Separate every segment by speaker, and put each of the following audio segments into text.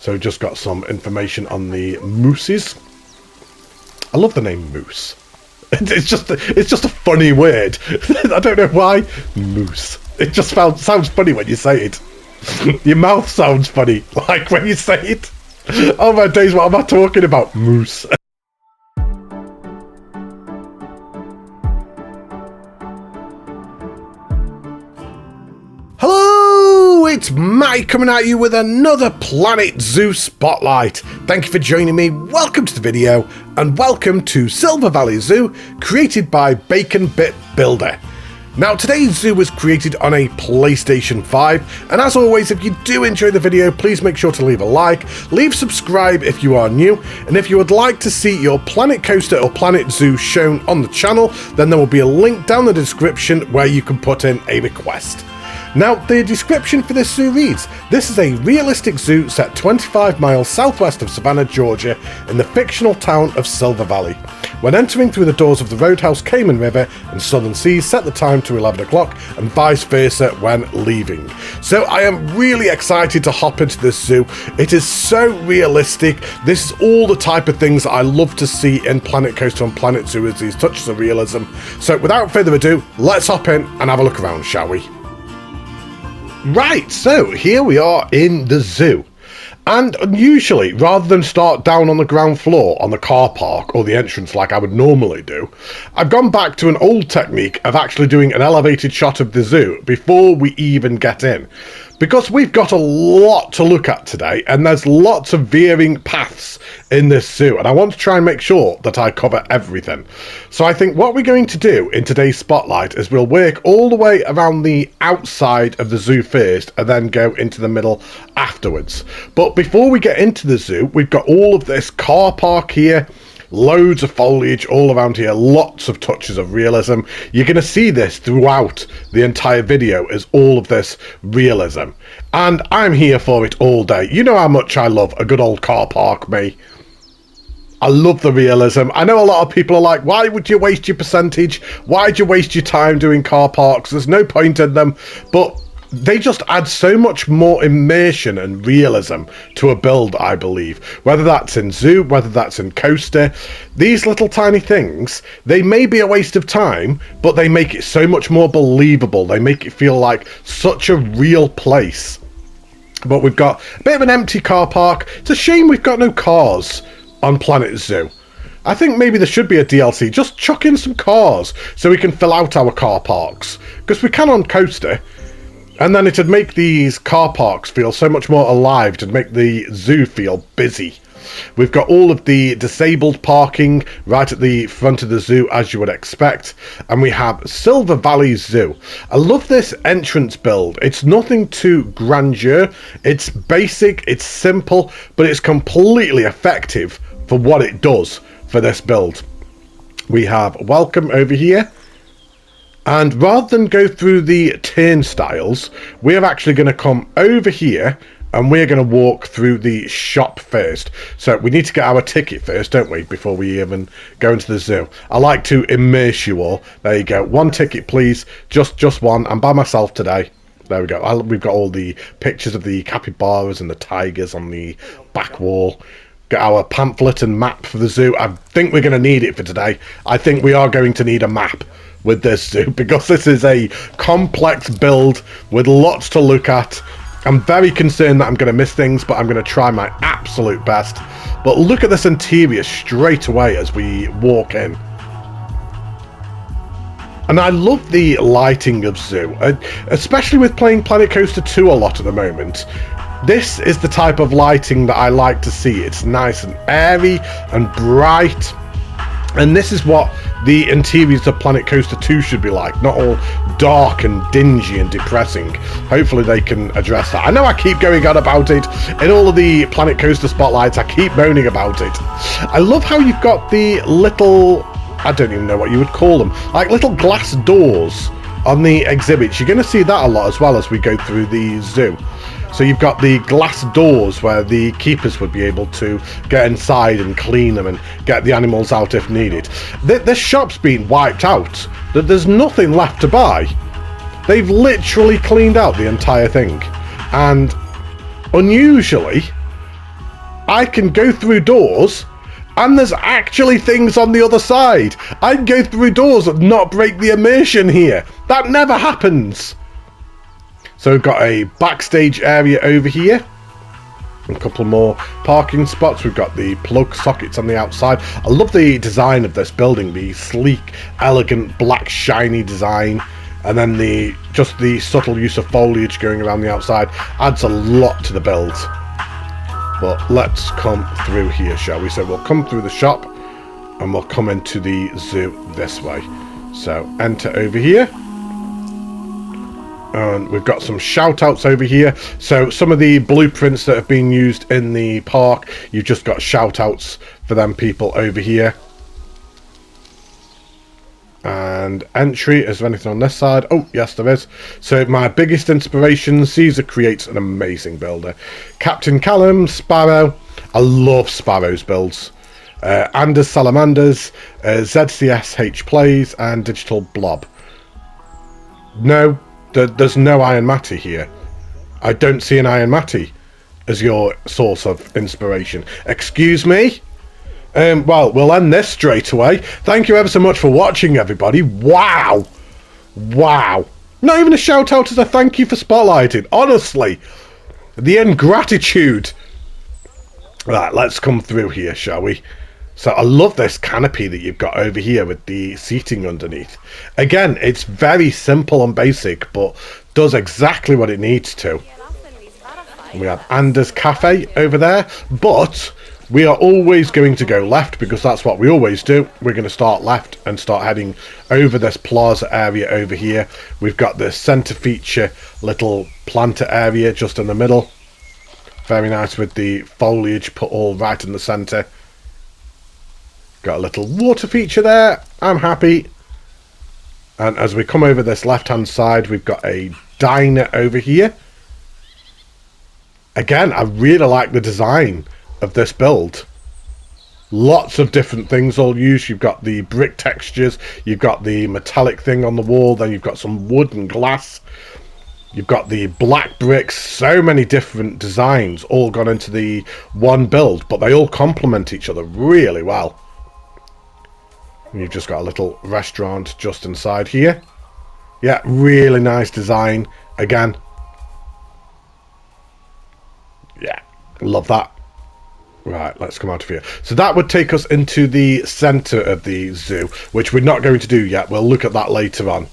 Speaker 1: So we've just got some information on the mooses. I love the name moose. It's just a funny word. I don't know why. Moose. It just sounds funny when you say it. Your mouth sounds funny, like when you say it. Oh my days, what am I talking about? Moose. Hello, it's Matty coming at you with another Planet Zoo Spotlight. Thank you for joining me, welcome to the video, and welcome to Silver Valley Zoo, created by Bacon Bit Builder. Now, today's zoo was created on a PlayStation 5, and as always, if you do enjoy the video, please make sure to leave a like, leave subscribe if you are new, and if you would like to see your Planet Coaster or Planet Zoo shown on the channel, then there will be a link down the description where you can put in a request. Now, the description for this zoo reads, this is a realistic zoo set 25 miles southwest of Savannah, Georgia, in the fictional town of Silver Valley. When entering through the doors of the Roadhouse, Cayman River and Southern Seas, set the time to 11 o'clock and vice versa when leaving. So I am really excited to hop into this zoo. It is so realistic. This is all the type of things that I love to see in Planet Coaster and Planet Zoo, as these touches of realism. So without further ado, let's hop in and have a look around, shall we? Right, so here we are in the zoo. And unusually, rather than start down on the ground floor on the car park or the entrance like I would normally do, I've gone back to an old technique of actually doing an elevated shot of the zoo before we even get in. Because we've got a lot to look at today, and there's lots of veering paths in this zoo, and I want to try and make sure that I cover everything. So I think what we're going to do in today's spotlight is we'll work all the way around the outside of the zoo first, and then go into the middle afterwards. But before we get into the zoo, we've got all of this car park here, loads of foliage all around here, lots of touches of realism. You're going to see this throughout the entire video, as all of this realism. And I'm here for it all day. You know how much I love a good old car park, me. I love the realism. I know a lot of people are like, why would you waste your percentage? Why'd you waste your time doing car parks? There's no point in them. But they just add so much more immersion and realism to a build, I believe. Whether that's in zoo, whether that's in coaster, these little tiny things, they may be a waste of time, but they make it so much more believable. They make it feel like such a real place. But we've got a bit of an empty car park. It's a shame we've got no cars on Planet Zoo. I think maybe there should be a DLC. Just chuck in some cars so we can fill out our car parks. Because we can on coaster. And then it'd make these car parks feel so much more alive, to make the zoo feel busy. We've got all of the disabled parking right at the front of the zoo, as you would expect. And we have Silver Valley Zoo. I love this entrance build. It's nothing too grandeur. It's basic, it's simple, but it's completely effective for what it does for this build. We have welcome over here. And rather than go through the turnstiles, we're actually going to come over here and we're going to walk through the shop first. So we need to get our ticket first, don't we, before we even go into the zoo. I like to immerse you all. There you go. One ticket, please. Just one. I'm by myself today. There we go. We've got all the pictures of the capybaras and the tigers on the back wall. Got our pamphlet and map for the zoo. I think we're going to need it for today. I think we are going to need a map with this zoo, because this is a complex build with lots to look at. I'm very concerned that I'm going to miss things, but I'm going to try my absolute best. But look at this interior straight away as we walk in. And I love the lighting of zoo, especially with playing Planet Coaster 2 a lot at the moment. This is the type of lighting that I like to see. It's nice and airy and bright. And this is what the interiors of Planet Coaster 2 should be like, not all dark and dingy and depressing. Hopefully they can address that. I know I keep going on about it. In all of the Planet Coaster spotlights, I keep moaning about it. I love how you've got the little, I don't even know what you would call them, like little glass doors on the exhibits. You're going to see that a lot as well as we go through the zoo. So you've got the glass doors where the keepers would be able to get inside and clean them and get the animals out if needed. This shop's been wiped out. There's nothing left to buy. They've literally cleaned out the entire thing. And unusually, I can go through doors and there's actually things on the other side. I can go through doors and not break the immersion here. That never happens. So we've got a backstage area over here. A couple more parking spots. We've got the plug sockets on the outside. I love the design of this building. The sleek, elegant, black, shiny design. And then just the subtle use of foliage going around the outside adds a lot to the build. But let's come through here, shall we? So we'll come through the shop and we'll come into the zoo this way. So enter over here. And we've got some shout outs over here. So some of the blueprints that have been used in the park, you've just got shout outs for them people over here. And entry, is there anything on this side? Oh yes, there is. So my biggest inspiration, Caesar creates an amazing builder. Captain Callum, Sparrow, I love Sparrow's builds. Anders Salamanders, ZCSH Plays, and Digital Blob. No, there's no Iron Matty here. I don't see an Iron Matty as your source of inspiration. Excuse me? Well, we'll end this straight away. Thank you ever so much for watching, everybody. Wow. Wow. Not even a shout out as a thank you for spotlighting. Honestly. The ingratitude. Right, let's come through here, shall we? So I love this canopy that you've got over here with the seating underneath. Again, it's very simple and basic, but does exactly what it needs to. And we have Anders Cafe over there, but we are always going to go left because that's what we always do. We're going to start left and start heading over this plaza area over here. We've got the centre feature little planter area just in the middle. Very nice with the foliage put all right in the centre. Got a little water feature there. I'm happy. And as we come over this left hand side, we've got a diner over here. Again, I really like the design of this build. Lots of different things all used. You've got the brick textures, you've got the metallic thing on the wall, then you've got some wood and glass, you've got the black bricks. So many different designs all gone into the one build, but they all complement each other really well. And you've just got a little restaurant just inside here. Yeah, really nice design again. Yeah, love that. Right, let's come out of here. So that would take us into the centre of the zoo, which we're not going to do yet. We'll look at that later on.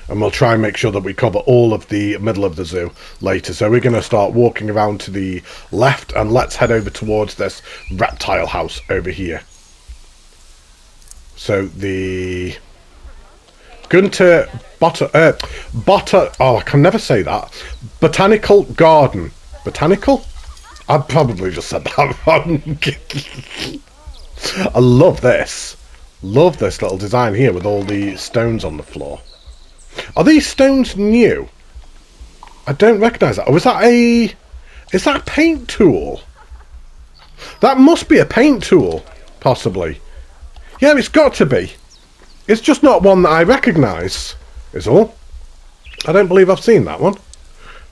Speaker 1: And we'll try and make sure that we cover all of the middle of the zoo later. So we're going to start walking around to the left, and let's head over towards this reptile house over here. So the Gunter oh, I can never say that. Botanical garden. Botanical? I probably just said that wrong. I love this. Love this little design here with all the stones on the floor. Are these stones new? I don't recognise that. Or is that a... Is that a paint tool? That must be a paint tool, possibly. Yeah, it's got to be. It's just not one that I recognise, is all. I don't believe I've seen that one.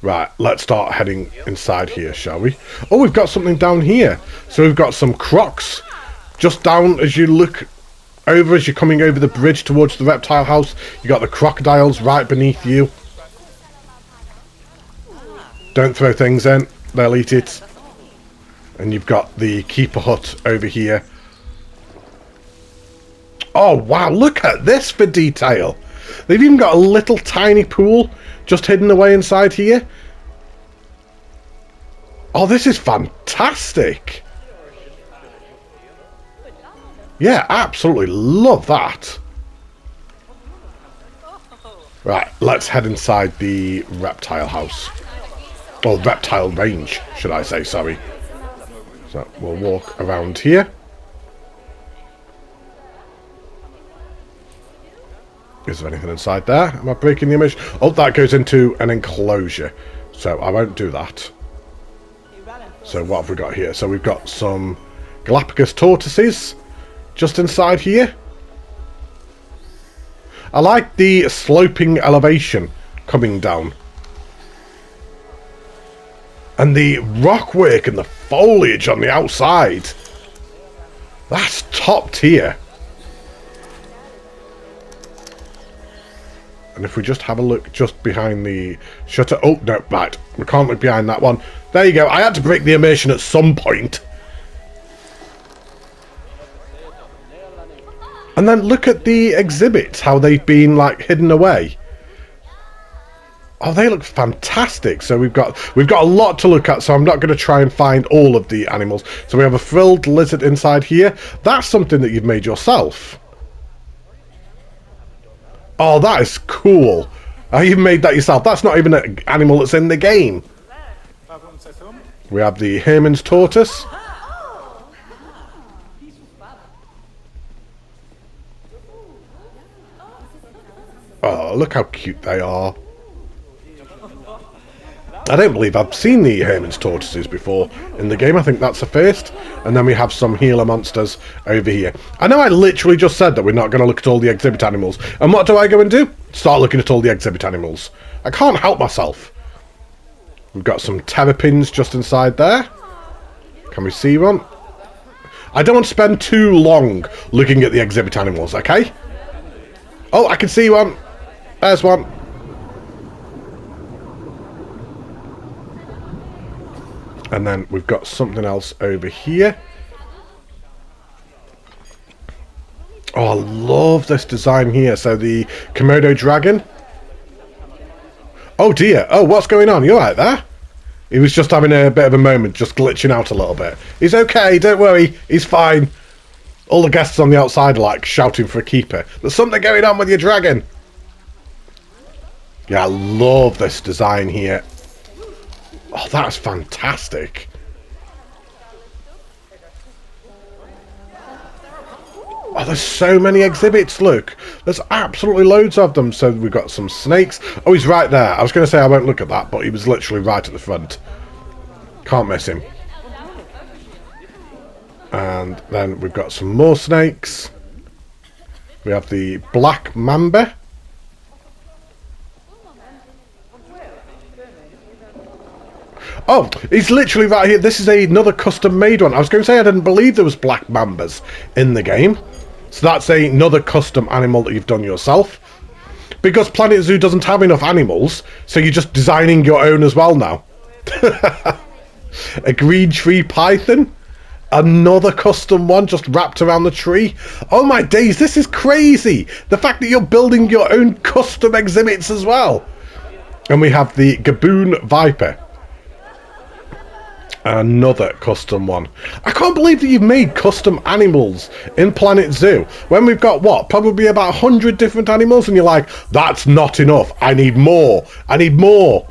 Speaker 1: Right, let's start heading inside here, shall we? Oh, we've got something down here. So we've got some crocs just down as you look over, as you're coming over the bridge towards the reptile house. You got the crocodiles right beneath you. Don't throw things in, they'll eat it. And you've got the keeper hut over here. Oh wow, look at this for detail. They've even got a little tiny pool just hidden away inside here. Oh, this is fantastic. Yeah, absolutely love that. Right, let's head inside the reptile house. Or reptile range, should I say, sorry. So we'll walk around here. Is there anything inside there? Am I breaking the image? Oh, that goes into an enclosure. So I won't do that. So what have we got here? So we've got some Galapagos tortoises just inside here. I like the sloping elevation coming down. And the rockwork and the foliage on the outside. That's top tier. And if we just have a look just behind the shutter. Oh, no, right. We can't look behind that one. There you go. I had to break the immersion at some point. And then look at the exhibits, how they've been, like, hidden away. Oh, they look fantastic. So we've got a lot to look at, so I'm not going to try and find all of the animals. So we have a frilled lizard inside here. That's something that you've made yourself. Oh, that is cool. You made that yourself. That's not even an animal that's in the game. We have the Herman's tortoise. Oh, look how cute they are. I don't believe I've seen the Herman's tortoises before in the game. I think that's the first. And then we have some Gila monsters over here. I know I literally just said that we're not going to look at all the exhibit animals. And what do I go and do? Start looking at all the exhibit animals. I can't help myself. We've got some terrapins just inside there. Can we see one? I don't want to spend too long looking at the exhibit animals, okay? Oh, I can see one. There's one. And then we've got something else over here. Oh, I love this design here. So the Komodo dragon. Oh dear. Oh, what's going on? You alright there? He was just having a bit of a moment, just glitching out a little bit. He's okay, don't worry. He's fine. All the guests on the outside are like shouting for a keeper. There's something going on with your dragon. Yeah, I love this design here. Oh, that's fantastic. Oh, there's so many exhibits, look. There's absolutely loads of them. So we've got some snakes. Oh, he's right there. I was going to say I won't look at that, but he was literally right at the front. Can't miss him. And then we've got some more snakes. We have the black mamba. Oh, he's literally right here. This is another custom-made one. I was going to say I didn't believe there was black mambas in the game. So that's another custom animal that you've done yourself. Because Planet Zoo doesn't have enough animals, so you're just designing your own as well now. A green tree python. Another custom one just wrapped around the tree. Oh my days, this is crazy. The fact that you're building your own custom exhibits as well. And we have the Gaboon Viper. Another custom one. I can't believe that you've made custom animals in Planet Zoo when we've got what, probably about 100 different animals, and you're like, that's not enough, I need more, I need more.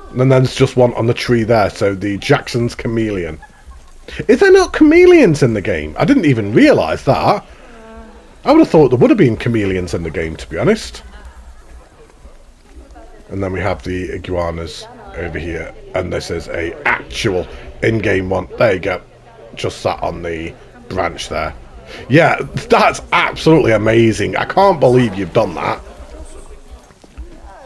Speaker 1: And then there's just one on the tree there. So the Jackson's chameleon. Is there not chameleons in the game? I didn't even realise that. I would have thought there would have been chameleons in the game, to be honest. And then we have the iguanas over here, and this is a actual in-game one. There you go, just sat on the branch there. Yeah, that's absolutely amazing. I can't believe you've done that.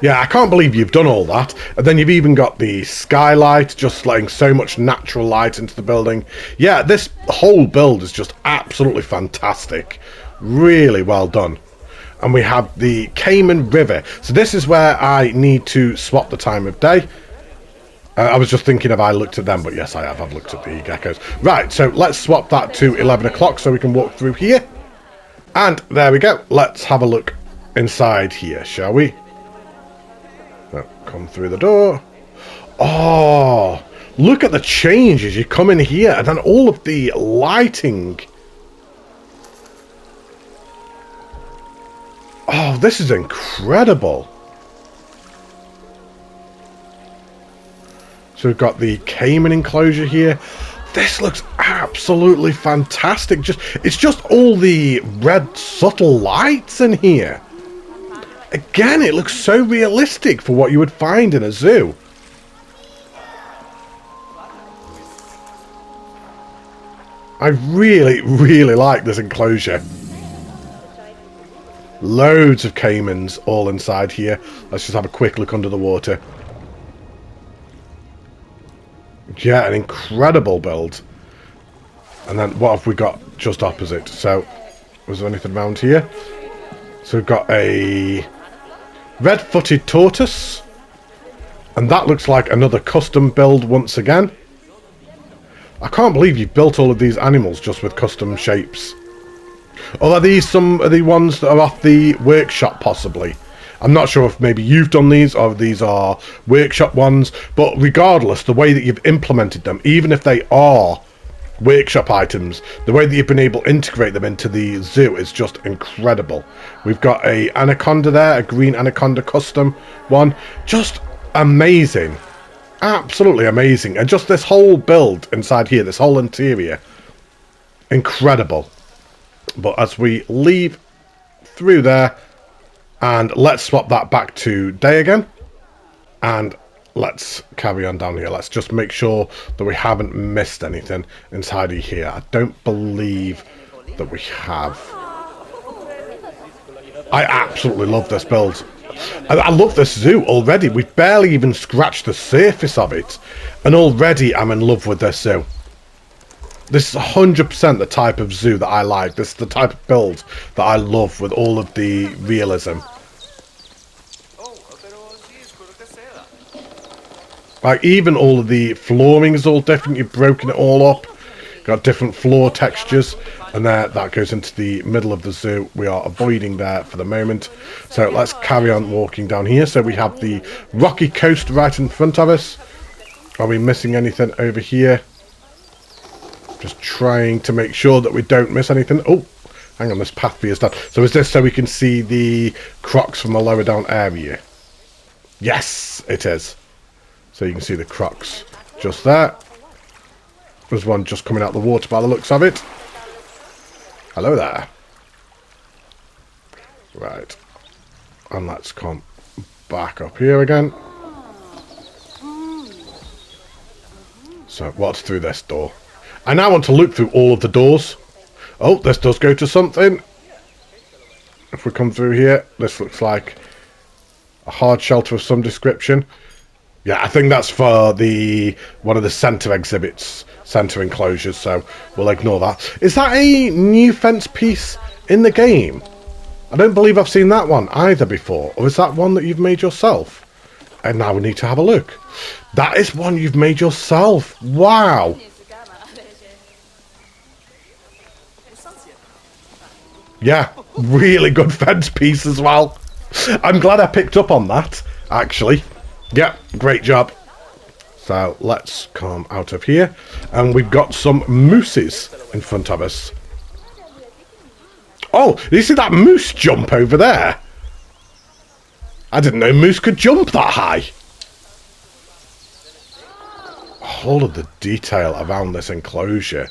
Speaker 1: Yeah, I can't believe you've done all that. And then you've even got the skylight, just letting so much natural light into the building. Yeah, this whole build is just absolutely fantastic. Really well done. And we have the Cayman River. So this is where I need to swap the time of day. I was just thinking, have I looked at them? But yes, I have. I've looked at the geckos. Right, so let's swap that to 11 o'clock so we can walk through here. And there we go. Let's have a look inside here, shall we? Come through the door. Oh, look at the change as you come in here. And then all of the lighting. Oh, this is incredible. So we've got the Cayman enclosure here. This looks absolutely fantastic. It's just all the red subtle lights in here. Again, it looks so realistic for what you would find in a zoo. I really, really like this enclosure. Loads of caimans all inside here. Let's just have a quick look under the water. Yeah, an incredible build. And then what have we got just opposite? So, was there anything around here? So we've got a red-footed tortoise. And that looks like another custom build once again. I can't believe you've built all of these animals just with custom shapes. Or are these some of the ones that are off the workshop, possibly? I'm not sure if maybe you've done these or these are workshop ones. But regardless, the way that you've implemented them, even if they are workshop items, the way that you've been able to integrate them into the zoo is just incredible. We've got a anaconda there, a green anaconda custom one. Just amazing. Absolutely amazing. And just this whole build inside here, this whole interior, incredible. But as we leave through there, and let's swap that back to day again, and let's carry on down here. Let's just make sure that we haven't missed anything inside of here. I don't believe that we have. I absolutely love this build. I love this zoo already. We've barely even scratched the surface of it, and already I'm in love with this zoo. This is 100% the type of zoo that I like. This is the type of build that I love with all of the realism. Like, even all of the flooring is all different. You've broken it all up. Got different floor textures. And there, that goes into the middle of the zoo. We are avoiding there for the moment. So let's carry on walking down here. So we have the rocky coast right in front of us. Are we missing anything over here? Just trying to make sure that we don't miss anything. Oh, hang on, this path veers down. So is this so we can see the crocs from the lower down area? Yes, it is. So you can see the crocs just there. There's one just coming out the water by the looks of it. Hello there. Right. And let's come back up here again. So what's through this door? I now want to look through all of the doors. Oh, this does go to something. If we come through here, this looks like a hard shelter of some description. Yeah, I think that's for the one of the centre exhibits, centre enclosures, so we'll ignore that. Is that a new fence piece in the game? I don't believe I've seen that one either before. Or is that one that you've made yourself? And now we need to have a look. That is one you've made yourself. Wow. Yeah, really good fence piece as well. I'm glad I picked up on that, actually. Yeah, great job. So let's come out of here. And we've got some mooses in front of us. Oh, you see that moose jump over there? I didn't know moose could jump that high. All of the detail around this enclosure.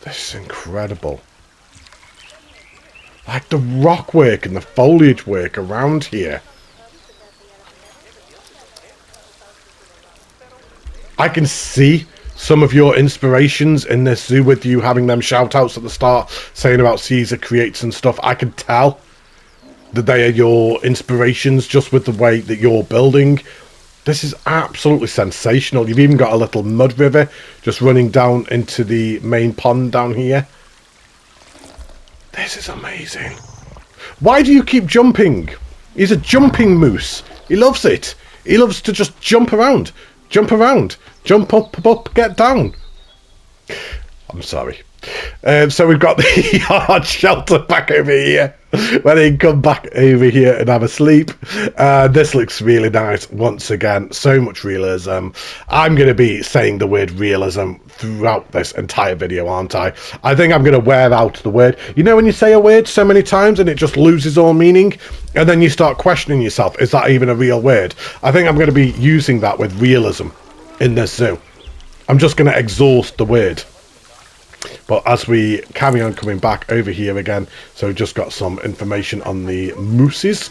Speaker 1: This is incredible. Like the rock work and the foliage work around here. I can see some of your inspirations in this zoo with you having them shout outs at the start saying about Caesar creates and stuff. I can tell that they are your inspirations just with the way that you're building. This is absolutely sensational. You've even got a little mud river just running down into the main pond down here. This is amazing. Why do you keep jumping? He's a jumping moose. He loves it. He loves to just jump around. Jump around. Jump up, get down. I'm sorry. So we've got the hard shelter back over here. Where they can come back over here and have a sleep. This looks really nice once again. So much realism. I'm going to be saying the word realism throughout this entire video, aren't I? I think I'm going to wear out the word. You know when you say a word so many times and it just loses all meaning? And then you start questioning yourself, is that even a real word? I think I'm going to be using that with realism in this zoo. I'm just going to exhaust the word. But as we carry on coming back over here again, so we've just got some information on the mooses.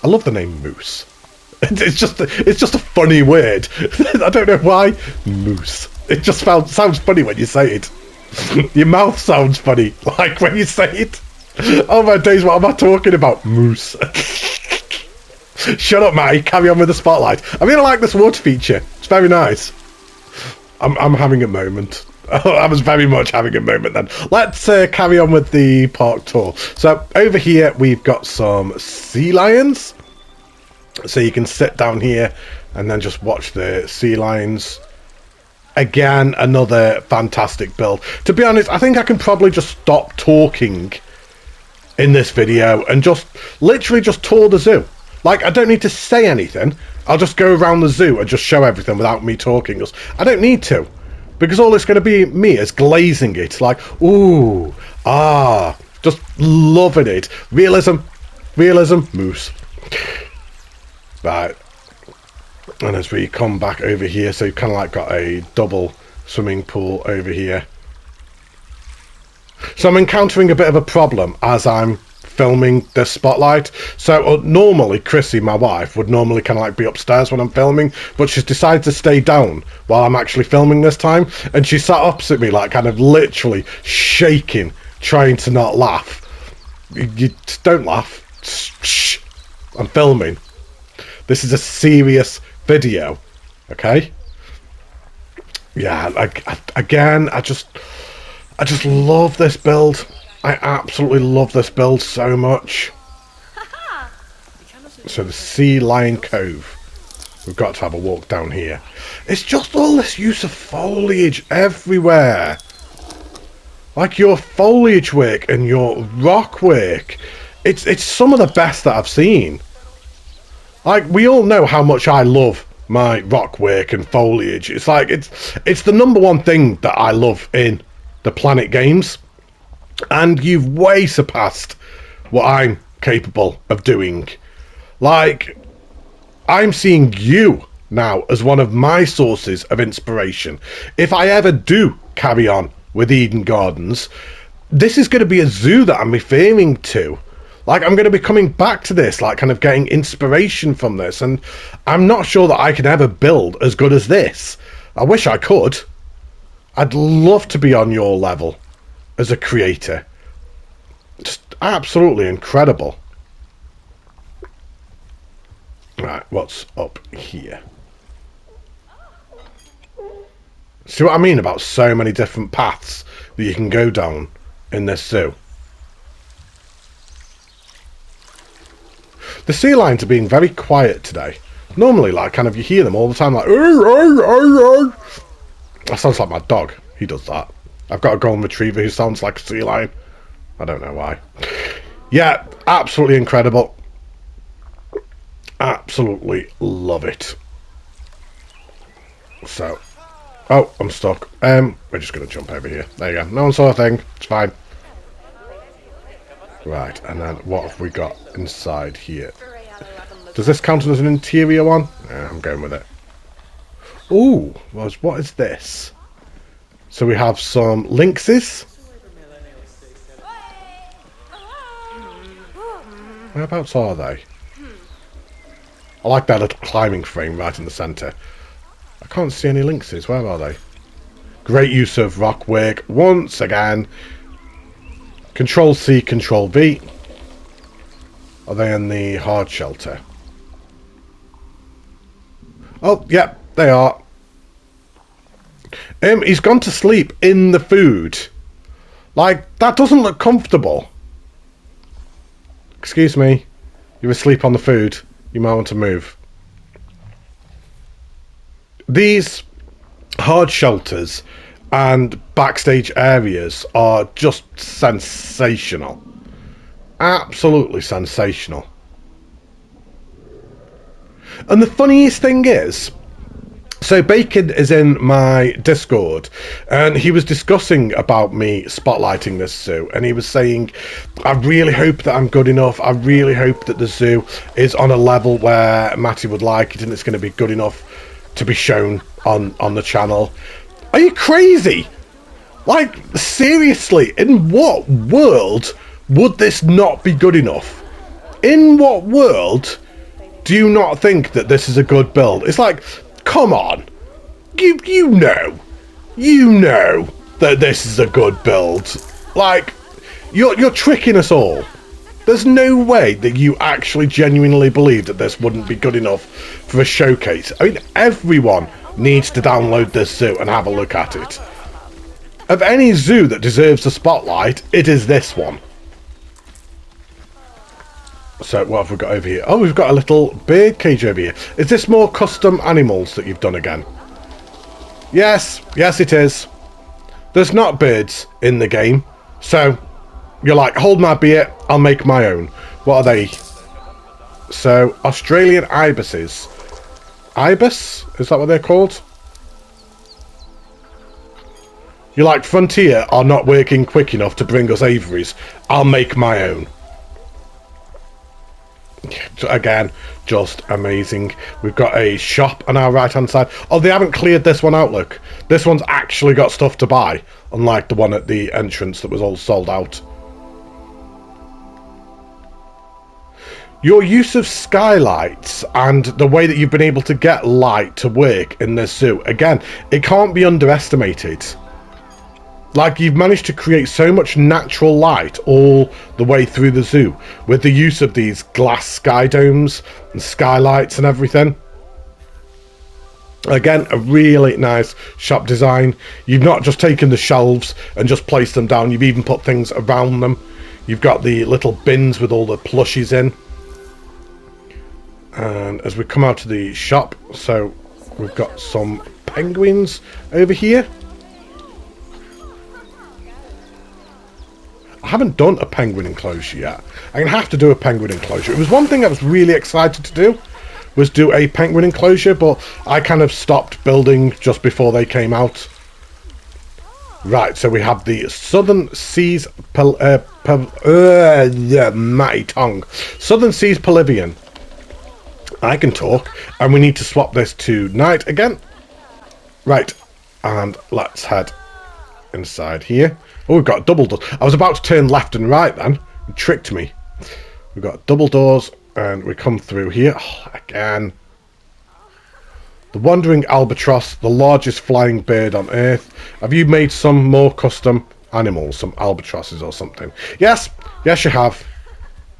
Speaker 1: I love the name moose. It's just a funny word. I don't know why. Moose. It just sounds funny when you say it. Your mouth sounds funny, like when you say it. Oh my days, what am I talking about? Moose. Shut up, Matty. Carry on with the spotlight. I really like this water feature. It's very nice. I'm having a moment. I was very much having a moment then. Let's carry on with the park tour. So over here we've got some sea lions. So you can sit down here and then just watch the sea lions. Again, another fantastic build. To be honest, I think I can probably just stop talking in this video and just literally just tour the zoo. Like, I don't need to say anything. I'll just go around the zoo and just show everything without me talking. I don't need to, because all it's going to be me is glazing it. Like, ooh, ah, just loving it. Realism, moose. Right. And as we come back over here, so you've kind of like got a double swimming pool over here. So I'm encountering a bit of a problem as I'm filming this spotlight. So normally Chrissy, my wife, would normally kind of like be upstairs when I'm filming, but she's decided to stay down while I'm actually filming this time, and she sat opposite me like kind of literally shaking, trying to not laugh. You don't laugh. Shh. I'm filming. This is a serious video, okay? Yeah, I just love this build. I absolutely love this build so much. So the Sea Lion Cove. We've got to have a walk down here. It's just all this use of foliage everywhere. Like your foliage work and your rock work. It's some of the best that I've seen. Like, we all know how much I love my rock work and foliage. It's like, it's the number one thing that I love in the Planet games. And you've way surpassed what I'm capable of doing. Like, I'm seeing you now as one of my sources of inspiration. If I ever do carry on with Eden Gardens, this is going to be a zoo that I'm referring to. Like, I'm going to be coming back to this, like, kind of getting inspiration from this. And I'm not sure that I can ever build as good as this. I wish I could. I'd love to be on your level as a creator. Just absolutely incredible. Right, what's up here? See what I mean about so many different paths that you can go down in this zoo? The sea lions are being very quiet today. Normally, like, kind of, you hear them all the time, like, that sounds like my dog. He does that. I've got a golden retriever who sounds like a sea lion. I don't know why. Yeah, absolutely incredible. Absolutely love it. So, oh, I'm stuck. We're just going to jump over here. There you go. No one saw a thing. It's fine. Right, and then what have we got inside here? Does this count as an interior one? Yeah, I'm going with it. Ooh, what is this? So we have some lynxes. Whereabouts are they? I like that little climbing frame right in the centre. I can't see any lynxes. Where are they? Great use of rock work once again. Control C, Control V. Are they in the hard shelter? Oh, yeah, they are. He's gone to sleep in the food. Like, that doesn't look comfortable. Excuse me. You're asleep on the food. You might want to move. These hard shelters and backstage areas are just sensational. Absolutely sensational. And the funniest thing is, so Bacon is in my Discord, and he was discussing about me spotlighting this zoo, and he was saying, I really hope that I'm good enough. I really hope that the zoo is on a level where Matty would like it and it's going to be good enough to be shown on the channel. Are you crazy? Like, seriously, in what world would this not be good enough? In what world do you not think that this is a good build? It's like, come on. You know that this is a good build. Like, you're tricking us all. There's no way that you actually genuinely believe that this wouldn't be good enough for a showcase. I mean, everyone needs to download this zoo and have a look at it. Of any zoo that deserves the spotlight, it is this one. So what have we got over here? Oh, we've got a little bird cage over here. Is this more custom animals that you've done again? Yes, yes it is. There's not birds in the game. So you're like, hold my beer, I'll make my own. What are they? So Australian ibises. Ibis? Is that what they're called? You're like, Frontier are not working quick enough to bring us aviaries. I'll make my own. Again, just amazing. We've got a shop on our right hand side. Oh, they haven't cleared this one out, look. This one's actually got stuff to buy, unlike the one at the entrance that was all sold out. Your use of skylights and the way that you've been able to get light to work in this zoo, again, it can't be underestimated. Like, you've managed to create so much natural light all the way through the zoo with the use of these glass sky domes and skylights and everything. Again, a really nice shop design. You've not just taken the shelves and just placed them down. You've even put things around them. You've got the little bins with all the plushies in. And as we come out of the shop, so we've got some penguins over here. I haven't done a penguin enclosure yet. I'm going to have to do a penguin enclosure. It was one thing I was really excited to do, was do a penguin enclosure, but I kind of stopped building just before they came out. Right, so we have the Southern Seas Matty tongue. Southern Seas Pavilion. I can talk, and we need to swap this to night again. Right, and let's head inside here. Oh, we've got double doors. I was about to turn left and right then. It tricked me. We've got double doors, and we come through here. Oh, again. The Wandering Albatross, the largest flying bird on Earth. Have you made some more custom animals? Some albatrosses or something? Yes. Yes, you have.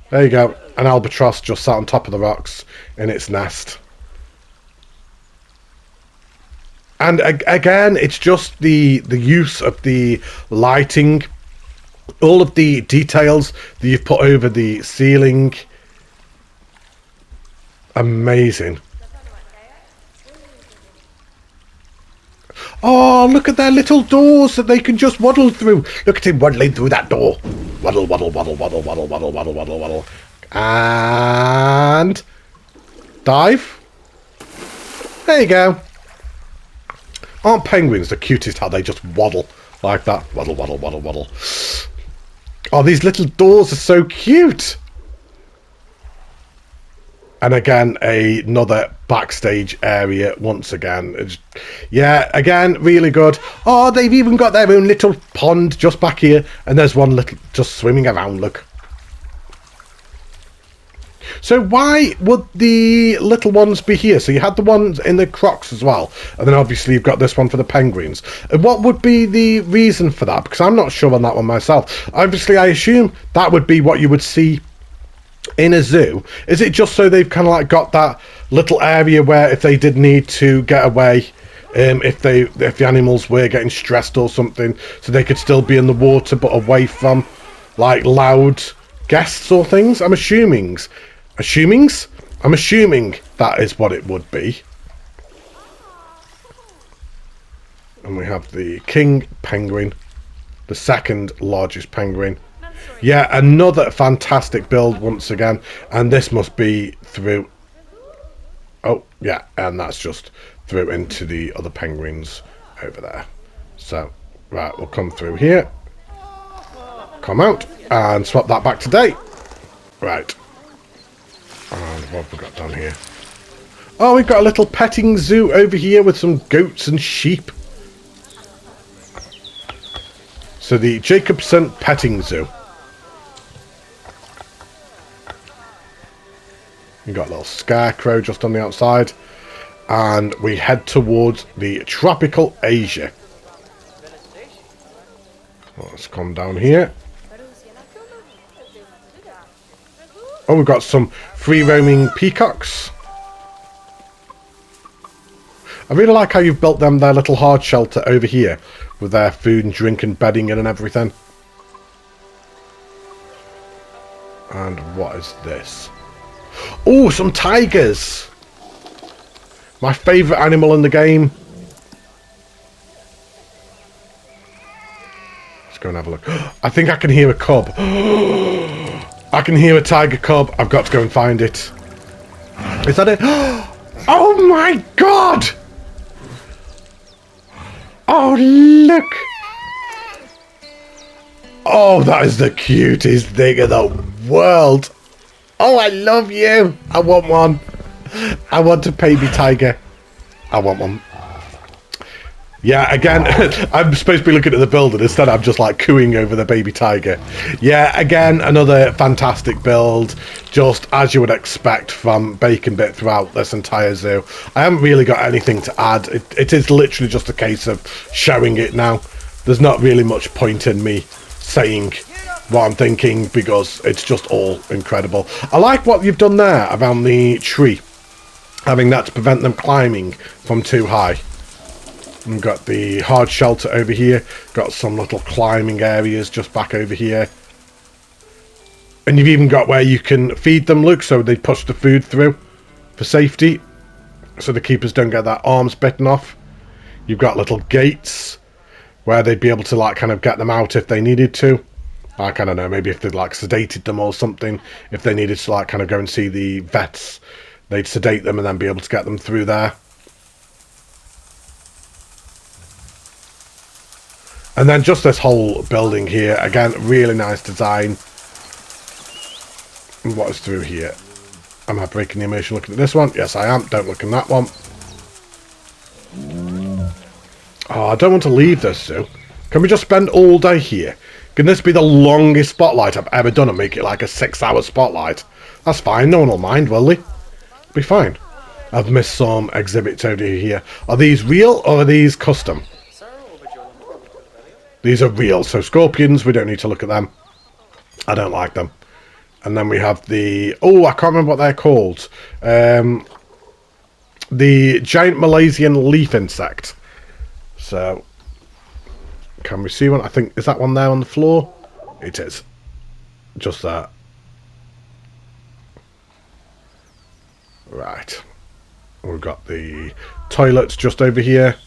Speaker 1: There you go. An albatross just sat on top of the rocks in its nest. And again, it's just the use of the lighting, all of the details that you've put over the ceiling. Amazing. Oh, look at their little doors that they can just waddle through. Look at him waddling through that door. Waddle, waddle, waddle, waddle, waddle, waddle, waddle, waddle, waddle. And dive. There you go. Aren't penguins the cutest how they just waddle like that? Waddle, waddle, waddle, waddle. Oh, these little doors are so cute. And again, another backstage area once again. Yeah, again, really good. Oh, they've even got their own little pond just back here. And there's one little just swimming around, look. So why would the little ones be here? So you had the ones in the crocs as well. And then obviously you've got this one for the penguins. And what would be the reason for that? Because I'm not sure on that one myself. Obviously, I assume that would be what you would see in a zoo. Is it just so they've kind of like got that little area where if they did need to get away, if the animals were getting stressed or something, so they could still be in the water but away from like loud guests or things? I'm assuming that is what it would be. And we have the king penguin, the second largest penguin. Yeah, another fantastic build once again. And this must be through... Oh, yeah, and that's just through into the other penguins over there. So, right, we'll come through here. Come out and swap that back to day. Right. And what have we got down here? Oh, we've got a little petting zoo over here with some goats and sheep. So the Jacobson Petting Zoo. You've got a little scarecrow just on the outside. And we head towards the tropical Asia. Let's come down here. Oh, we've got some free-roaming peacocks. I really like how you've built them their little hard shelter over here with their food and drink and bedding in and everything. And what is this? Oh, some tigers! My favourite animal in the game. Let's go and have a look. I think I can hear a cub. I can hear a tiger cub. I've got to go and find it. Is that it? Oh my god! Oh, look! Oh, that is the cutest thing in the world. Oh, I love you. I want one. I want a baby tiger. I want one. Yeah, again, I'm supposed to be looking at the build, instead I'm just like cooing over the baby tiger. Yeah, again, another fantastic build, just as you would expect from Bacon Bit throughout this entire zoo. I haven't really got anything to add. It is literally just a case of showing it now. There's not really much point in me saying what I'm thinking because it's just all incredible. I like what you've done there around the tree, having that to prevent them climbing from too high. We've got the hard shelter over here, got some little climbing areas just back over here. And you've even got where you can feed them, look, so they push the food through for safety, so the keepers don't get their arms bitten off. You've got little gates where they'd be able to like kind of get them out if they needed to. Like, I don't know, maybe if they'd like sedated them or something, if they needed to like kind of go and see the vets, they'd sedate them and then be able to get them through there. And then just this whole building here, again, really nice design. And what is through here? Am I breaking the immersion looking at this one? Yes, I am. Don't look in that one. Oh, I don't want to leave this zoo. Can we just spend all day here? Can this be the longest spotlight I've ever done and make it like a 6-hour spotlight? That's fine. No one will mind, will they? Be fine. I've missed some exhibits over here. Are these real or are these custom? These are real, so scorpions, we don't need to look at them. I don't like them. And then we have the... Oh, I can't remember what they're called. The giant Malaysian leaf insect. So, can we see one? I think, is that one there on the floor? It is. Just that. Right. We've got the toilets just over here.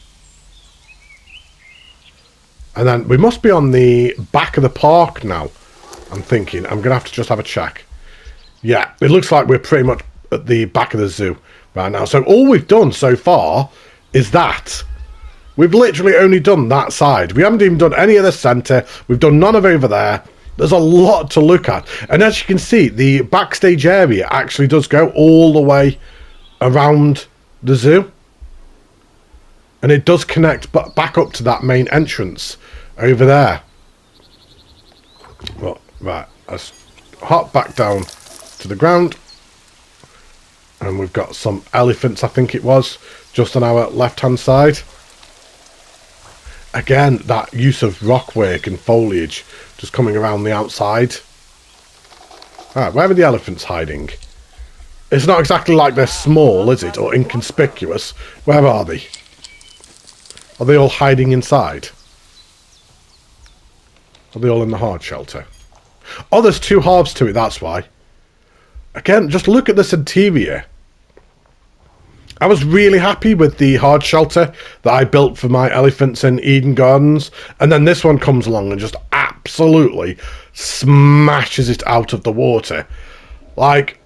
Speaker 1: And then we must be on the back of the park now. I'm thinking. I'm going to have to just have a check. Yeah, it looks like we're pretty much at the back of the zoo right now. So all we've done so far is that. We've literally only done that side. We haven't even done any of the centre. We've done none of over there. There's a lot to look at. And as you can see, the backstage area actually does go all the way around the zoo. And it does connect back up to that main entrance over there. Well, right, let's hop back down to the ground. And we've got some elephants, I think it was, just on our left-hand side. Again, that use of rockwork and foliage just coming around the outside. Alright, where are the elephants hiding? It's not exactly like they're small, is it? Or inconspicuous. Where are they? Are they all hiding inside? Are they all in the hard shelter? Oh, there's two halves to it, that's why. Again, just look at this interior. I was really happy with the hard shelter that I built for my elephants in Eden Gardens. And then this one comes along and just absolutely smashes it out of the water. Like,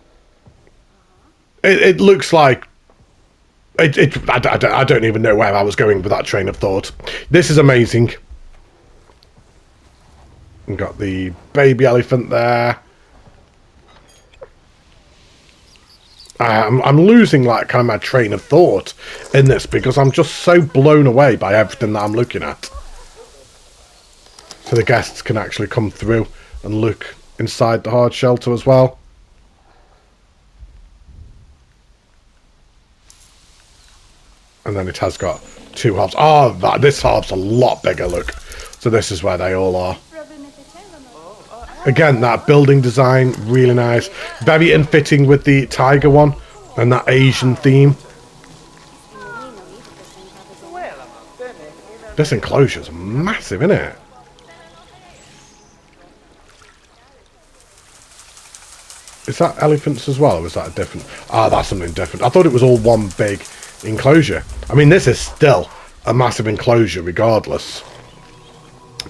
Speaker 1: it looks like... I don't even know where I was going with that train of thought. This is amazing. We've got the baby elephant there. I'm losing like kind of my train of thought in this because I'm just so blown away by everything that I'm looking at. So the guests can actually come through and look inside the hard shelter as well. And then it has got two halves. Oh, this half's a lot bigger, look. So this is where they all are. Again, that building design, really nice. Very in fitting with the tiger one and that Asian theme. This enclosure's massive, isn't it? Is that elephants as well, or is that a different... Ah, that's something different. I thought it was all one big enclosure. I mean, this is still a massive enclosure regardless.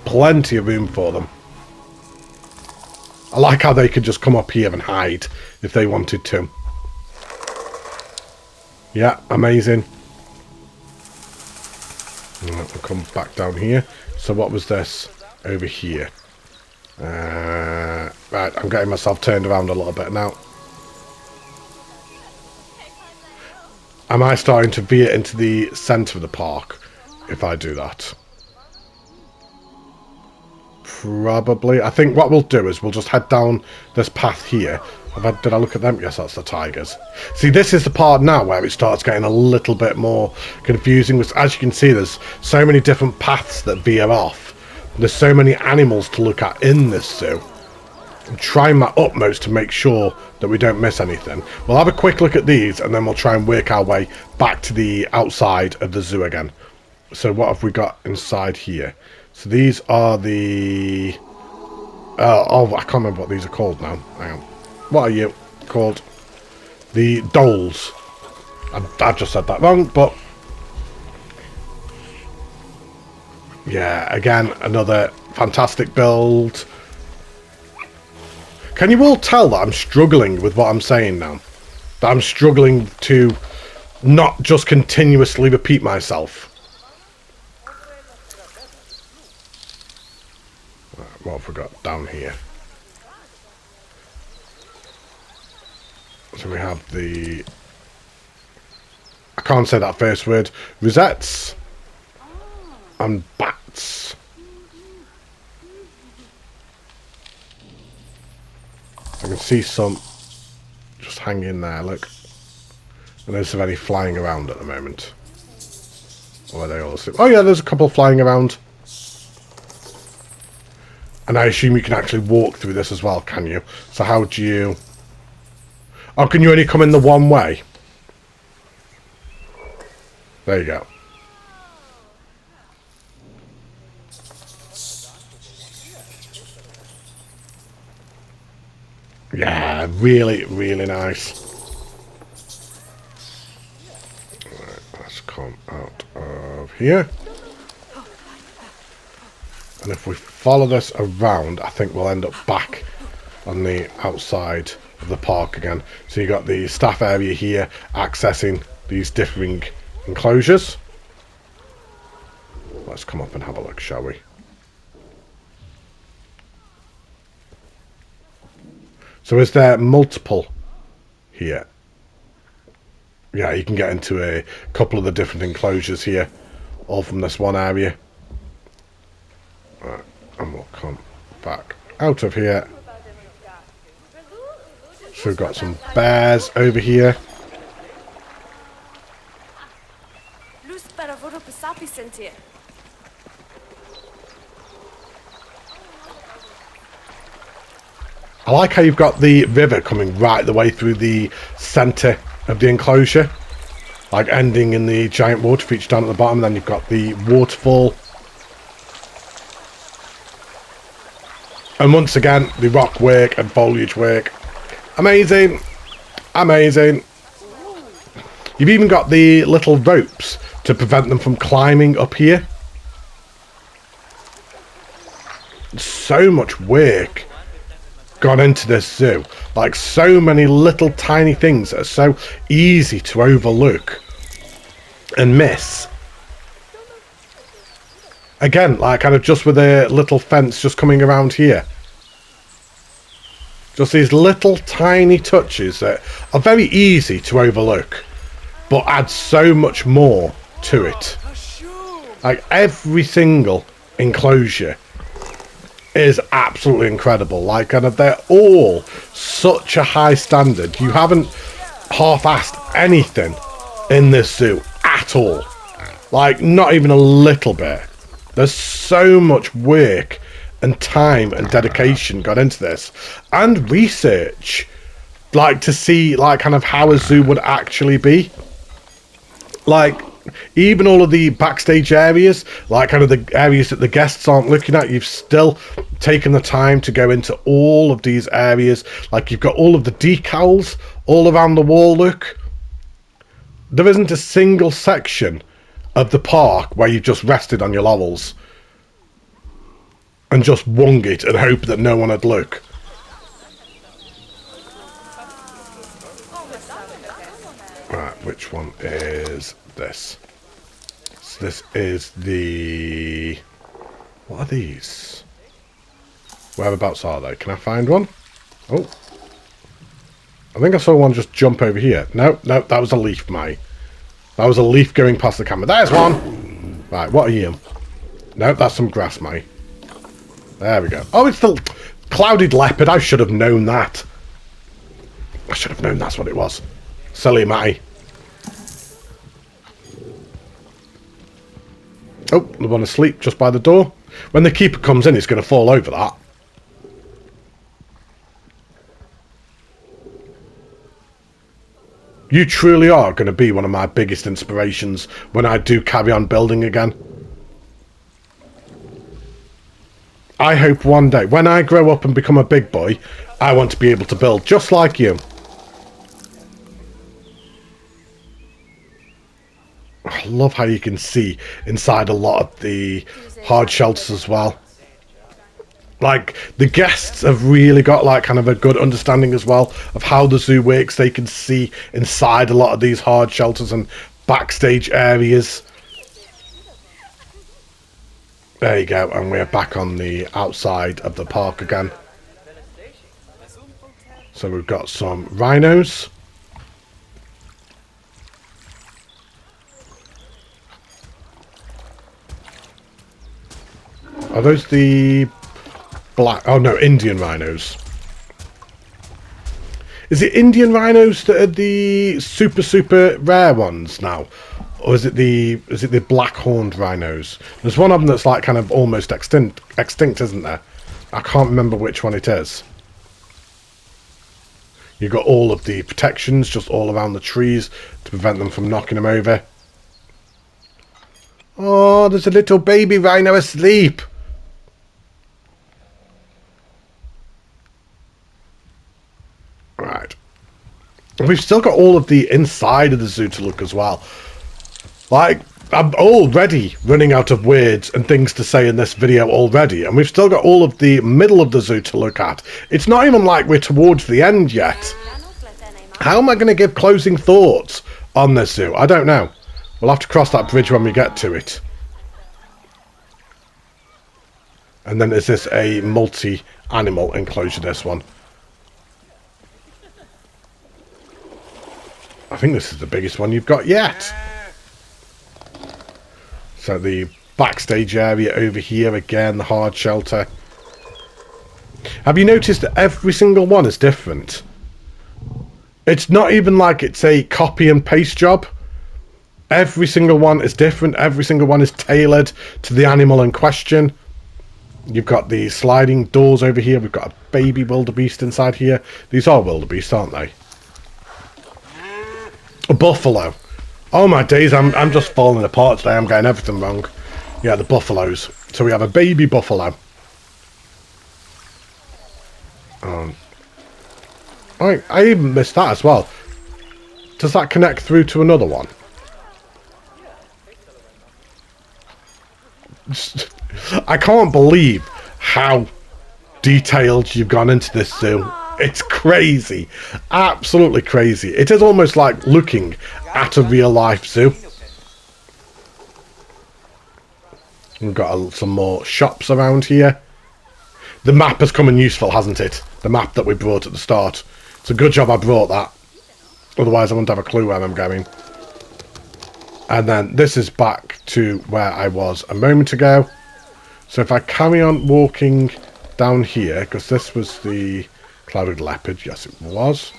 Speaker 1: Plenty of room for them. I like how they could just come up here and hide if they wanted to. Yeah, amazing. We'll come back down here. So what was this over here? Right, I'm getting myself turned around a little bit now. Am I starting to veer into the centre of the park if I do that? Probably. I think what we'll do is we'll just head down this path here. Did I look at them? Yes, that's the tigers. See, this is the part now where it starts getting a little bit more confusing. As you can see, there's so many different paths that veer off. There's so many animals to look at in this zoo. I'm trying my utmost to make sure that we don't miss anything. We'll have a quick look at these and then we'll try and work our way back to the outside of the zoo again. So what have we got inside here? So these are the... oh, I can't remember what these are called now. Hang on. What are you called? The dolls. I just said that wrong, but... yeah, again, another fantastic build. Can you all tell that I'm struggling with what I'm saying now? That I'm struggling to not just continuously repeat myself. What have we got down here? So we have the... I can't say that first word. Rosettes. And bats. I can see some just hanging there, look. And there's any flying around at the moment. Or are they all asleep? Oh yeah, there's a couple flying around. And I assume you can actually walk through this as well, can you? So how do you... oh, can you only come in the one way? There you go. Yeah, really, really nice. Right, let's come out of here. And if we follow this around, I think we'll end up back on the outside of the park again. So you got the staff area here accessing these differing enclosures. Let's come up and have a look, shall we? So is there multiple here? Yeah, you can get into a couple of the different enclosures here, all from this one area. Right, and we'll come back out of here. So we've got some bears over here. I like how you've got the river coming right the way through the centre of the enclosure. Like ending in the giant water feature down at the bottom, and then you've got the waterfall. And once again, the rock work and foliage work. Amazing. Amazing. You've even got the little ropes to prevent them from climbing up here. So much work gone into this zoo. Like so many little tiny things that are so easy to overlook and miss. Again, like kind of just with a little fence just coming around here. Just these little tiny touches that are very easy to overlook, but add so much more to it. Like every single enclosure is absolutely incredible. Like, and they're all such a high standard. You haven't half-assed anything in this zoo at all. Like, not even a little bit. There's so much work and time and dedication got into this, and research, like, to see, like, kind of how a zoo would actually be. Like, even all of the backstage areas, like kind of the areas that the guests aren't looking at, you've still taken the time to go into all of these areas. Like, you've got all of the decals all around the wall, look. There isn't a single section of the park where you've just rested on your laurels and just wung it and hope that no one would look. Right, which one is this? So this is the... What are these? Whereabouts are they? Can I find one? Oh. I think I saw one just jump over here. No, no, that was a leaf, mate. That was a leaf going past the camera. There's one! Right, what are you? No, that's some grass, mate. There we go. Oh, it's the clouded leopard. I should have known that. I should have known that's what it was. Silly Matty. Oh, the one asleep just by the door. When the keeper comes in, he's going to fall over that. You truly are going to be one of my biggest inspirations when I do carry on building again. I hope one day, when I grow up and become a big boy, I want to be able to build just like you. I love how you can see inside a lot of the hard shelters as well. Like, the guests have really got, like, kind of a good understanding as well of how the zoo works. They can see inside a lot of these hard shelters and backstage areas. There you go, and we're back on the outside of the park again. So we've got some rhinos. Are those the black... Oh no, Indian rhinos. Is it Indian rhinos that are the super rare ones now? Or is it the black horned rhinos? There's one of them that's like kind of almost extinct, isn't there? I can't remember which one it is. You've got all of the protections just all around the trees to prevent them from knocking them over. Oh, there's a little baby rhino asleep. Right. We've still got all of the inside of the zoo to look as well. Like, I'm already running out of words and things to say in this video already, and we've still got all of the middle of the zoo to look at. It's not even like we're towards the end yet. How am I going to give closing thoughts on this zoo? I don't know. We'll have to cross that bridge when we get to it. And then is this a multi-animal enclosure, this one? I think this is the biggest one you've got yet. So the backstage area over here, again, the hard shelter. Have you noticed that every single one is different? It's not even like it's a copy and paste job. Every single one is different. Every single one is tailored to the animal in question. You've got the sliding doors over here. We've got a baby wildebeest inside here. These are wildebeest, aren't they? A buffalo. Oh my days, I'm just falling apart today. I'm getting everything wrong. Yeah, the buffaloes. So we have a baby buffalo. I even missed that as well. Does that connect through to another one? I can't believe how detailed you've gone into this zoo. It's crazy. Absolutely crazy. It is almost like looking at a real life zoo. We've got some more shops around here. The map has come in useful, hasn't it? The map that we brought at the start. It's a good job I brought that. Otherwise I wouldn't have a clue where I'm going. And then this is back to where I was a moment ago. So if I carry on walking down here, because this was the clouded leopard, yes it was.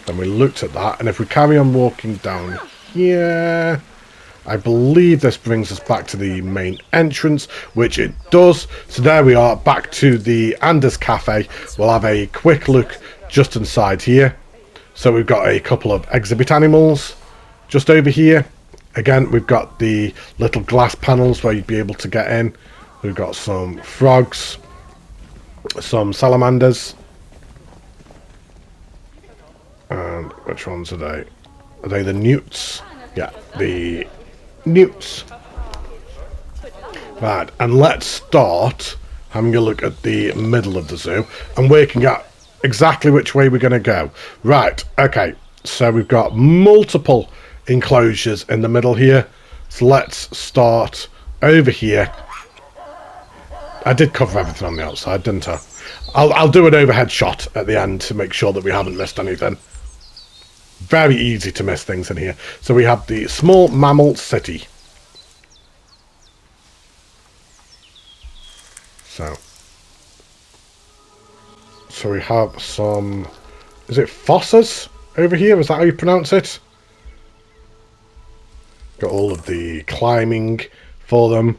Speaker 1: Then we looked at that, and if we carry on walking down here, I believe this brings us back to the main entrance, which it does. So there we are, back to the Anders Cafe. We'll have a quick look just inside here. So we've got a couple of exhibit animals just over here. Again, we've got the little glass panels where you'd be able to get in. We've got some frogs, some salamanders. And which ones are they? Are they the newts? Yeah, the newts. Right, and let's start having a look at the middle of the zoo and working out exactly which way we're going to go. Right, okay, so we've got multiple enclosures in the middle here. So let's start over here. I did cover everything on the outside, didn't I? I'll do an overhead shot at the end to make sure that we haven't missed anything. Very easy to miss things in here. So we have the small mammal city. So we have some, is it fossas over here? Is that how you pronounce it? Got all of the climbing for them.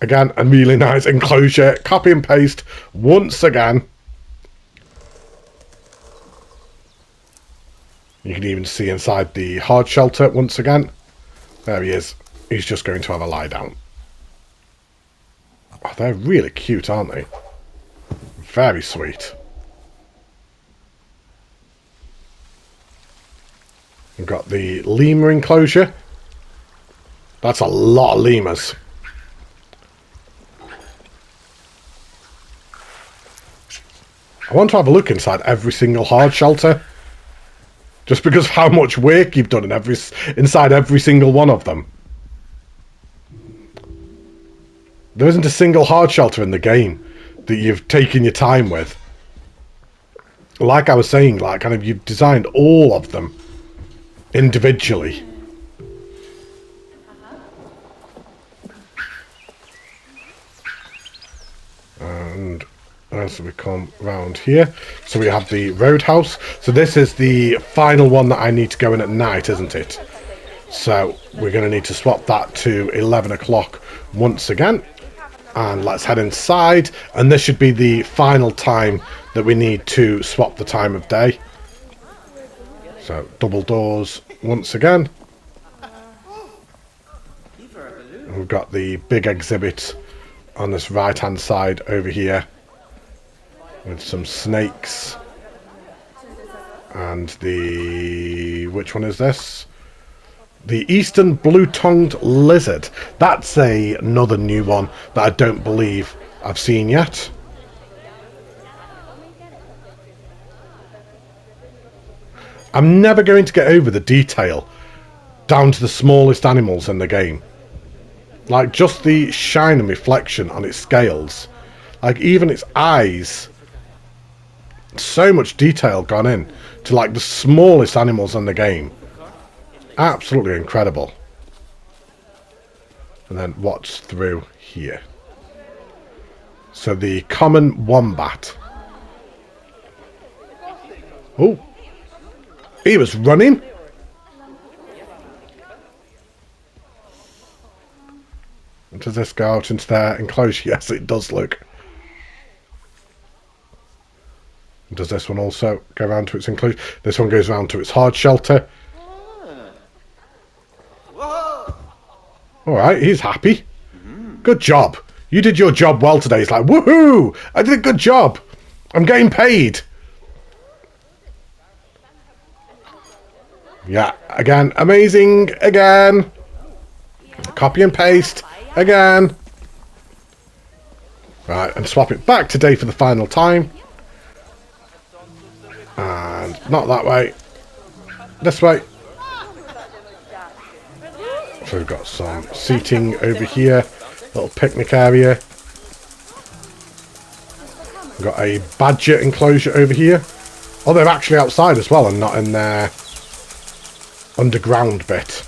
Speaker 1: Again, a really nice enclosure. Copy and paste once again. You can even see inside the hard shelter once again. There he is. He's just going to have a lie down. Oh, they're really cute, aren't they? Very sweet. We've got the lemur enclosure. That's a lot of lemurs. I want to have a look inside every single hard shelter. Just because of how much work you've done inside every single one of them. There isn't a single hard shelter in the game that you've taken your time with. Like I was saying, like kind of you've designed all of them individually. And as we come round here, so we have the Roadhouse. So this is the final one that I need to go in at night, isn't it? So we're going to need to swap that to 11 o'clock once again. And let's head inside. And this should be the final time that we need to swap the time of day. So double doors once again. And we've got the big exhibit on this right hand side over here. With some snakes. And the... which one is this? The eastern blue-tongued lizard. That's another new one that I don't believe I've seen yet. I'm never going to get over the detail down to the smallest animals in the game. Like, just the shine and reflection on its scales. Like, even its eyes. So much detail gone in to, like, the smallest animals in the game. Absolutely incredible. And then what's through here? So the common wombat. Oh, he was running. Does this go out into their enclosure? Yes, it does, look. Does this one also go around to its enclosure? This one goes around to its hard shelter. Alright, he's happy. Good job. You did your job well today. He's like, woohoo! I did a good job. I'm getting paid. Yeah, again, amazing, again. Copy and paste, again. Right, and swap it back today for the final time. And not that way. This way. So we've got some seating over here. Little picnic area. We've got a badger enclosure over here. Oh, they're actually outside as well and not in their underground bit.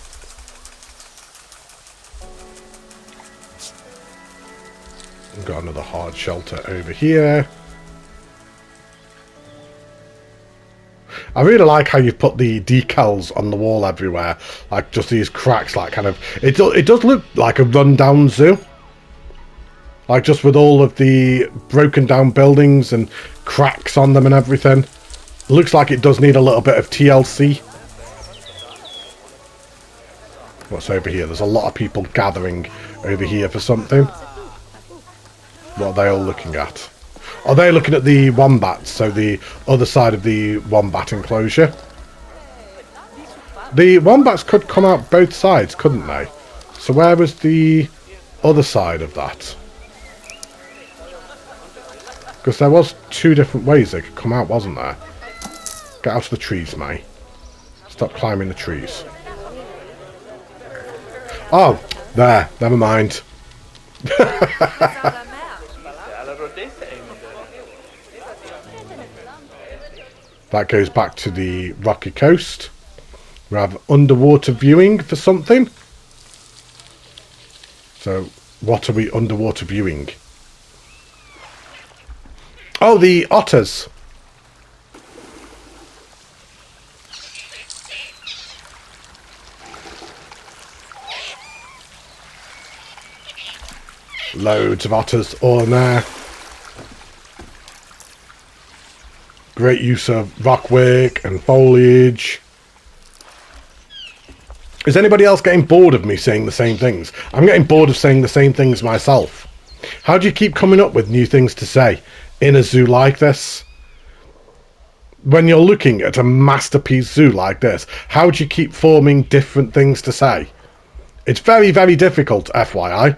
Speaker 1: We've got another hard shelter over here. I really like how you've put the decals on the wall everywhere, like just these cracks, like kind of, it does look like a rundown zoo, like just with all of the broken down buildings and cracks on them and everything. It looks like it does need a little bit of TLC. What's over here? There's a lot of people gathering over here for something. What are they all looking at? Are they looking at the wombats? So the other side of the wombat enclosure. The wombats could come out both sides, couldn't they? So where was the other side of that? Because there was two different ways they could come out, wasn't there? Get out of the trees, mate. Stop climbing the trees. Oh, there. Never mind. That goes back to the rocky coast. We have underwater viewing for something. So, what are we underwater viewing? Oh, the otters. Loads of otters all in there. Great use of rockwork and foliage. Is anybody else getting bored of me saying the same things? I'm getting bored of saying the same things myself. How do you keep coming up with new things to say in a zoo like this? When you're looking at a masterpiece zoo like this, how do you keep forming different things to say? It's very, very difficult, FYI.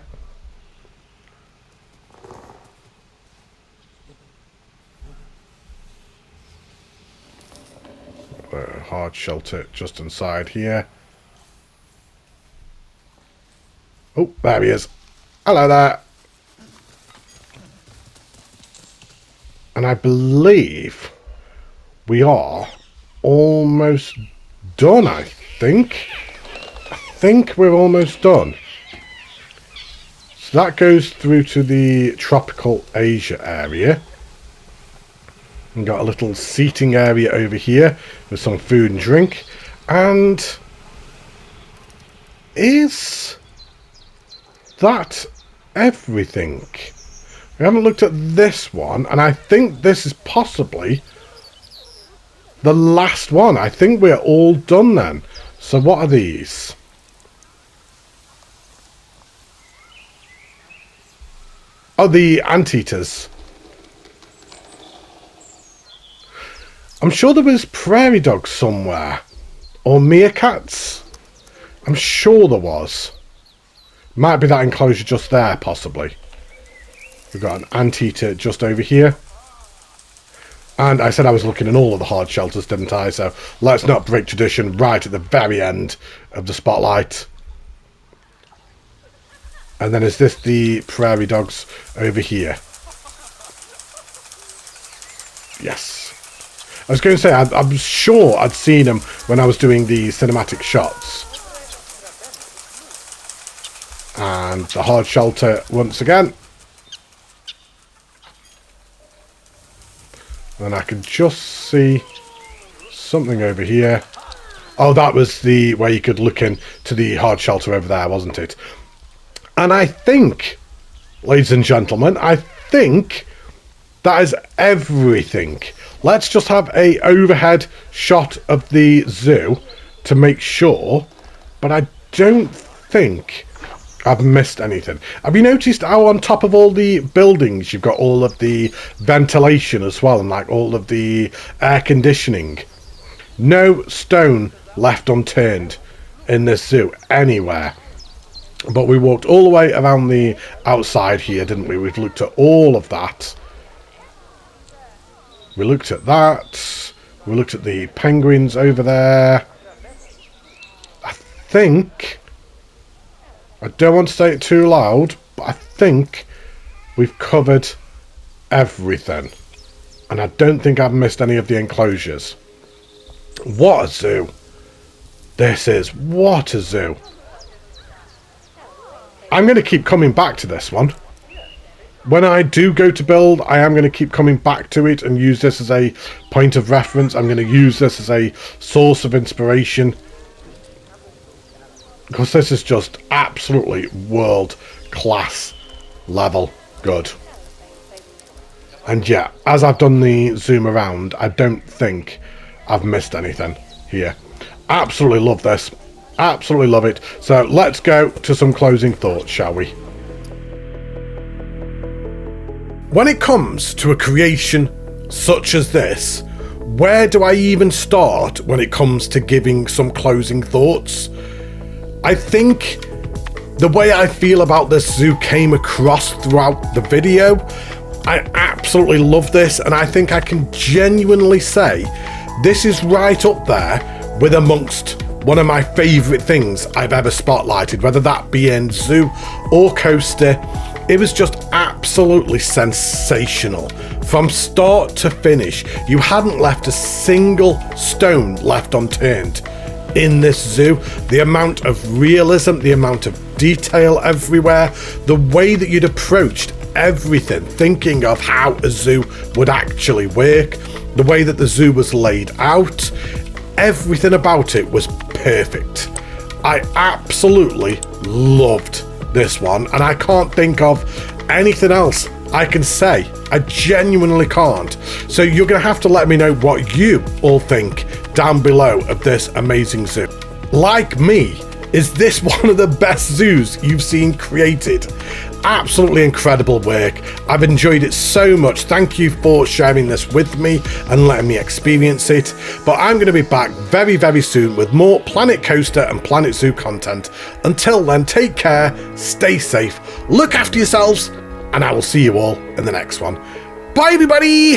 Speaker 1: Hard shelter just inside here. Oh, there he is. Hello there. And I believe we are almost done, I think. I think we're almost done. So that goes through to the tropical Asia area. We've got a little seating area over here with some food and drink. And is that everything? We haven't looked at this one, and I think this is possibly the last one. I think we're all done then. So what are these? Oh, the anteaters. I'm sure there was prairie dogs somewhere. Or meerkats. I'm sure there was. Might be that enclosure just there, possibly. We've got an anteater just over here. And I said I was looking in all of the hard shelters, didn't I? So let's not break tradition right at the very end of the spotlight. And then is this the prairie dogs over here? Yes. I was going to say, I'm sure I'd seen them when I was doing the cinematic shots. And the hard shelter once again. And I can just see something over here. Oh, that was the where you could look into the hard shelter over there, wasn't it? And I think, ladies and gentlemen, I think that is everything. Let's just have a overhead shot of the zoo to make sure. But I don't think I've missed anything. Have you noticed how on top of all the buildings you've got all of the ventilation as well, and like all of the air conditioning? No stone left unturned in this zoo anywhere. But we walked all the way around the outside here, didn't we? We've looked at all of that. We looked at that. We looked at the penguins over there. I think, I don't want to say it too loud, but I think we've covered everything. And I don't think I've missed any of the enclosures. What a zoo. This is, what a zoo. I'm going to keep coming back to this one. When I do go to build, I am going to keep coming back to it and use this as a point of reference. I'm going to use this as a source of inspiration, because this is just absolutely world class level good. And yeah, as I've done the zoom around, I don't think I've missed anything here. Absolutely love this. Absolutely love it. So let's go to some closing thoughts, shall we? When it comes to a creation such as this, where do I even start when it comes to giving some closing thoughts? I think the way I feel about this zoo came across throughout the video. I absolutely love this, and I think I can genuinely say this is right up there with amongst one of my favourite things I've ever spotlighted, whether that be in zoo or coaster. It was just absolutely sensational. From start to finish, you hadn't left a single stone left unturned in this zoo. The amount of realism, the amount of detail everywhere, the way that you'd approached everything, thinking of how a zoo would actually work, the way that the zoo was laid out, everything about it was perfect. I absolutely loved this one, and I can't think of anything else I can say. I genuinely can't. So you're going to have to let me know what you all think down below of this amazing zoo. Like me, is this one of the best zoos you've seen created? Absolutely incredible work. I've enjoyed it so much. Thank you for sharing this with me and letting me experience it. But I'm going to be back very, very soon with more Planet Coaster and Planet Zoo content. Until then, take care, stay safe, look after yourselves, and I will see you all in the next one. Bye, everybody!